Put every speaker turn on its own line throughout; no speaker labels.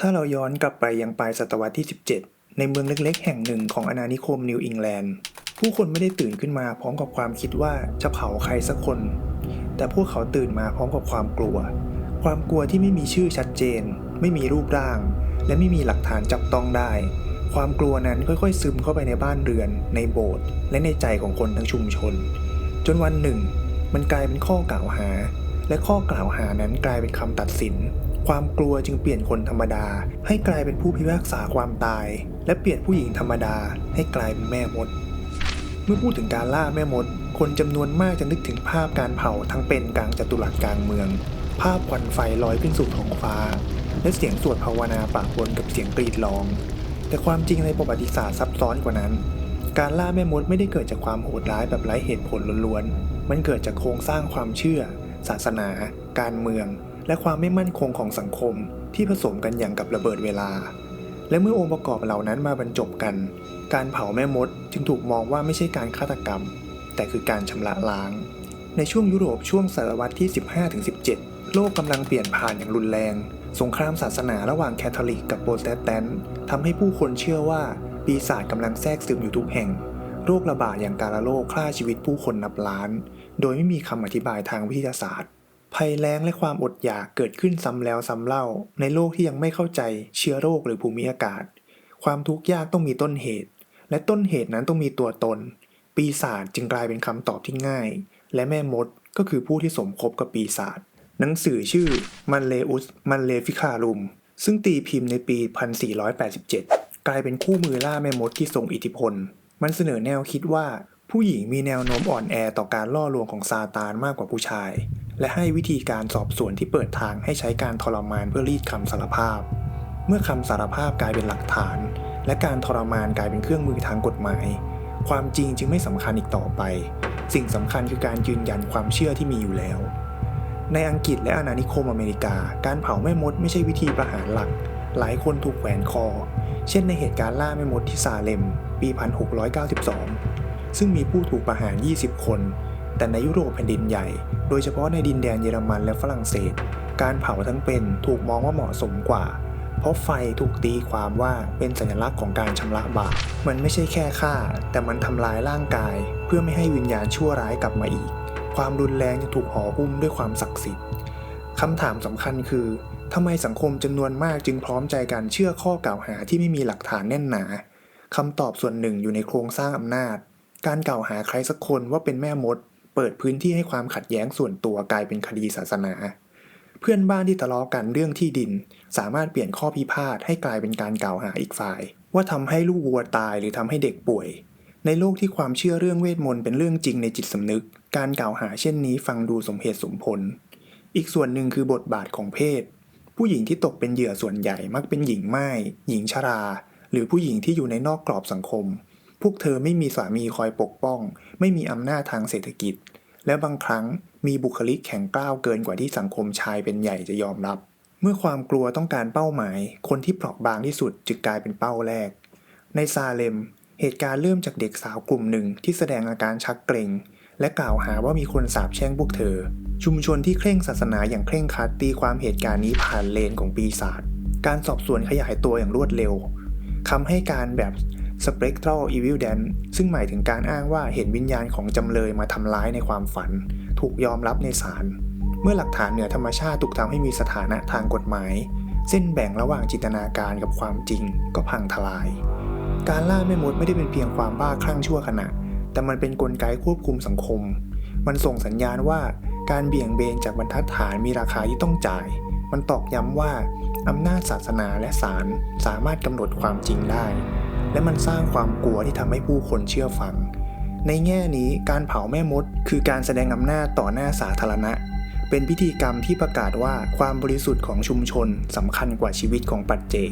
ถ้าเราย้อนกลับไปยังปลายศตวรรษที่ 17 ในเมืองเล็กๆแห่งหนึ่งของอาณานิคมนิวอิงแลนด์ผู้คนไม่ได้ตื่นขึ้นมาพร้อมกับความคิดว่าจะเผาใครสักคนแต่พวกเขาตื่นมาพร้อมกับความกลัวที่ไม่มีชื่อชัดเจนไม่มีรูปร่างและไม่มีหลักฐานจับต้องได้ความกลัวนั้นค่อยๆซึมเข้าไปในบ้านเรือนในโบสถ์และในใจของคนทั้งชุมชนจนวันหนึ่งมันกลายเป็นข้อกล่าวหาและข้อกล่าวหานั้นกลายเป็นคำตัดสินความกลัวจึงเปลี่ยนคนธรรมดาให้กลายเป็นผู้พิพากษาความตายและเปลี่ยนผู้หญิงธรรมดาให้กลายเป็นแม่มดเมื่อพูดถึงการล่าแม่มดคนจำนวนมากจะนึกถึงภาพการเผาทั้งเป็นกลางจัตุรัสกลางเมืองภาพควันไฟลอยขึ้นสู่ท้องฟ้าและเสียงสวดภาวนาปะปนกับเสียงกรีดร้องแต่ความจริงในประวัติศาสตร์ซับซ้อนกว่านั้นการล่าแม่มดไม่ได้เกิดจากความโหดร้ายแบบไร้เหตุผลล้วนๆมันเกิดจากโครงสร้างความเชื่อศาสนาการเมืองและความไม่มั่นคงของสังคมที่ผสมกันอย่างกับระเบิดเวลาและเมื่อองค์ประกอบเหล่านั้นมาบรรจบกันการเผาแม่มดจึงถูกมองว่าไม่ใช่การฆาตกรรมแต่คือการชำระล้างในช่วงยุโรปช่วงศตวรรษที่ 15-17 โลกกำลังเปลี่ยนผ่านอย่างรุนแรงสงครามศาสนาระหว่างแคทอลิกกับโปรเตสแตนต์ทำให้ผู้คนเชื่อว่าปีศาจกำลังแทรกซึมอยู่ทุกแห่งโรคระบาดอย่างกาฬโรคฆ่าชีวิตผู้คนนับล้านโดยไม่มีคำอธิบายทางวิทยาศาสตร์ภัยแล้งและความอดอยากเกิดขึ้นซ้ำแล้วซ้ำเล่าในโลกที่ยังไม่เข้าใจเชื้อโรคหรือภูมิอากาศความทุกข์ยากต้องมีต้นเหตุและต้นเหตุนั้นต้องมีตัวตนปีศาจจึงกลายเป็นคำตอบที่ง่ายและแม่มดก็คือผู้ที่สมคบกับปีศาจหนังสือชื่อมันเลอุสมันเลฟิคารุมซึ่งตีพิมพ์ในปี 1487 กลายเป็นคู่มือล่าแม่มดที่ทรงอิทธิพลมันเสนอแนวคิดว่าผู้หญิงมีแนวโน้มอ่อนแอต่อการล่อลวงของซาตานมากกว่าผู้ชายและให้วิธีการสอบสวนที่เปิดทางให้ใช้การทรมานเพื่อรีดคำสารภาพเมื่อคำสารภาพกลายเป็นหลักฐานและการทรมานกลายเป็นเครื่องมือทางกฎหมายความจริงจึงไม่สำคัญอีกต่อไปสิ่งสำคัญคือการยืนยันความเชื่อที่มีอยู่แล้วในอังกฤษและอาณานิคมอเมริกาการเผาแม่มดไม่ใช่วิธีประหารหลักหลายคนถูกแขวนคอเช่นในเหตุการณ์ล่าแม่มดที่ซาเลมปี 1692 ซึ่งมีผู้ถูกประหาร 20 คนแต่ในยุโรปแผ่นดินใหญ่โดยเฉพาะในดินแดนเยอรมันและฝรั่งเศสการเผาทั้งเป็นถูกมองว่าเหมาะสมกว่าเพราะไฟถูกตีความว่าเป็นสัญลักษณ์ของการชำระบาปมันไม่ใช่แค่ฆ่าแต่มันทำลายร่างกายเพื่อไม่ให้วิญญาณชั่วร้ายกลับมาอีกความรุนแรงจะถูกห่อหุ้มด้วยความศักดิ์สิทธิ์คำถามสำคัญคือทำไมสังคมจำนวนมากจึงพร้อมใจกันเชื่อข้อกล่าวหาที่ไม่มีหลักฐานแน่นหนาคำตอบส่วนหนึ่งอยู่ในโครงสร้างอำนาจการกล่าวหาใครสักคนว่าเป็นแม่มดเปิดพื้นที่ให้ความขัดแย้งส่วนตัวกลายเป็นคดีศาสนาเพื่อนบ้านที่ทะเลาะกันเรื่องที่ดินสามารถเปลี่ยนข้อพิพาทให้กลายเป็นการกล่าวหาอีกฝ่ายว่าทำให้ลูกวัวตายหรือทำให้เด็กป่วยในโลกที่ความเชื่อเรื่องเวทมนต์เป็นเรื่องจริงในจิตสำนึกการกล่าวหาเช่นนี้ฟังดูสมเหตุสมผลอีกส่วนหนึ่งคือบทบาทของเพศผู้หญิงที่ตกเป็นเหยื่อส่วนใหญ่มักเป็นหญิงม่ายหญิงชราหรือผู้หญิงที่อยู่ในนอกกรอบสังคมพวกเธอไม่มีสามีคอยปกป้องไม่มีอำนาจทางเศรษฐกิจและบางครั้งมีบุคลิกแข็งกร้าวเกินกว่าที่สังคมชายเป็นใหญ่จะยอมรับเมื่อความกลัวต้องการเป้าหมายคนที่เปราะบางที่สุดจึงกลายเป็นเป้าแรกในซาเลมเหตุการณ์เริ่มจากเด็กสาวกลุ่มหนึ่งที่แสดงอาการชักเกร็งและกล่าวหาว่ามีคนสาปแช่งพวกเธอชุมชนที่เคร่งศาสนาอย่างเคร่งครัดตีความเหตุการณ์นี้ผ่านเลนของปีศาจการสอบสวนขยายตัวอย่างรวดเร็วคำให้การแบบ Spectral Evidence ซึ่งหมายถึงการอ้างว่าเห็นวิญญาณของจำเลยมาทำร้ายในความฝันถูกยอมรับในศาลเมื่อหลักฐานเหนือธรรมชาติถูกทำให้มีสถานะทางกฎหมายเส้นแบ่งระหว่างจินตนาการกับความจริงก็พังทลายการล่าแม่มดไม่ได้เป็นเพียงความบ้าคลั่งชั่วขณะแต่มันเป็นกลไกควบคุมสังคมมันส่งสัญญาณว่าการเบี่ยงเบนจากบรรทัดฐานมีราคาที่ต้องจ่ายมันตอกย้ำว่าอำนาจศาสนาและศาลสามารถกำหนดความจริงได้และมันสร้างความกลัวที่ทำให้ผู้คนเชื่อฟังในแง่นี้การเผาแม่มดคือการแสดงอำนาจต่อหน้าสาธารณะเป็นพิธีกรรมที่ประกาศว่าความบริสุทธิ์ของชุมชนสำคัญกว่าชีวิตของปัจเจก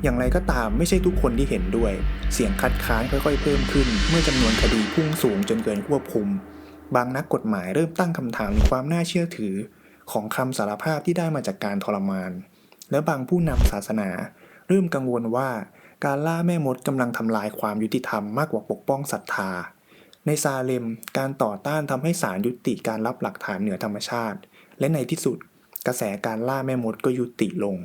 อย่างไรก็ตามไม่ใช่ทุกคนที่เห็นด้วยเสียงคัดค้านค่อยๆเพิ่มขึ้นเมื่อจำนวนคดีพุ่งสูงจนเกินควบคุมบางนักกฎหมายเริ่มตั้งคำถามถึงความน่าเชื่อถือของคำสารภาพที่ได้มาจากการทรมานและบางผู้นำศาสนาเริ่มกังวลว่าการล่าแม่มดกำลังทำลายความยุติธรรมมากกว่าปกป้องศรัทธาในซาเลมการต่อต้านทำให้ศาลยุติการรับหลักฐานเหนือธรรมชาติและในที่สุดกระแสการล่าแม่มดก็ยุติลง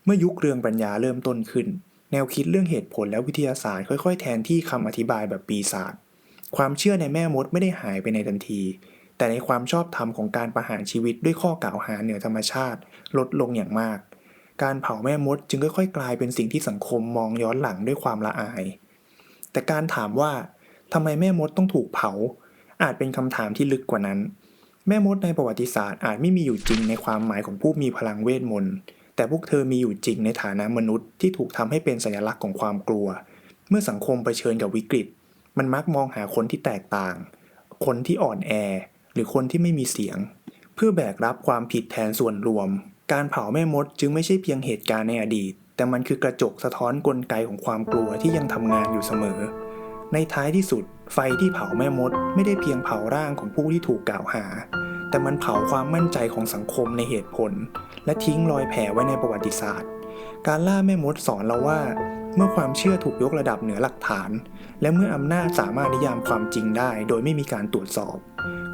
เมื่อยุคเรืองปัญญาเริ่มต้นขึ้นแนวคิดเรื่องเหตุผลและวิทยาศาสตร์ค่อยๆแทนที่คำอธิบายแบบปีศาจความเชื่อในแม่มดไม่ได้หายไปในทันทีแต่ในความชอบธรรมของการประหารชีวิตด้วยข้อกล่าวหาเหนือธรรมชาติลดลงอย่างมากการเผาแม่มดจึงค่อยๆกลายเป็นสิ่งที่สังคมมองย้อนหลังด้วยความละอายแต่การถามว่าทำไมแม่มดต้องถูกเผาอาจเป็นคำถามที่ลึกกว่านั้นแม่มดในประวัติศาสตร์อาจไม่มีอยู่จริงในความหมายของผู้มีพลังเวทมนต์แต่พวกเธอมีอยู่จริงในฐานะมนุษย์ที่ถูกทำให้เป็นสัญลักษณ์ของความกลัวเมื่อสังคมเผชิญกับวิกฤตมันมักมองหาคนที่แตกต่างคนที่อ่อนแอหรือคนที่ไม่มีเสียงเพื่อแบกรับความผิดแทนส่วนรวมการเผาแม่มดจึงไม่ใช่เพียงเหตุการณ์ในอดีตแต่มันคือกระจกสะท้อนกลไกของความกลัวที่ยังทำงานอยู่เสมอในท้ายที่สุดไฟที่เผาแม่มดไม่ได้เพียงเผาร่างของผู้ที่ถูกกล่าวหาแต่มันเผาความมั่นใจของสังคมในเหตุผลและทิ้งรอยแผลไว้ในประวัติศาสตร์การล่าแม่มดสอนเราว่าเมื่อความเชื่อถูกยกระดับเหนือหลักฐานและเมื่ออำนาจสามารถนิยามความจริงได้โดยไม่มีการตรวจสอบ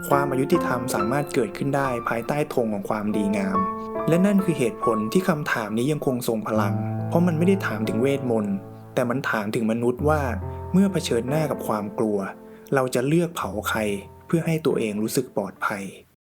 ความอยุติธรรมสามารถเกิดขึ้นได้ภายใต้ธงของความดีงามและนั่นคือเหตุผลที่คำถามนี้ยังคงทรงพลังเพราะมันไม่ได้ถามถึงเวทมนต์แต่มันถามถึงมนุษย์ว่าเมื่อเผชิญหน้ากับความกลัวเราจะเลือกเผาใครเพื่อให้ตัวเองรู้สึกปลอดภัย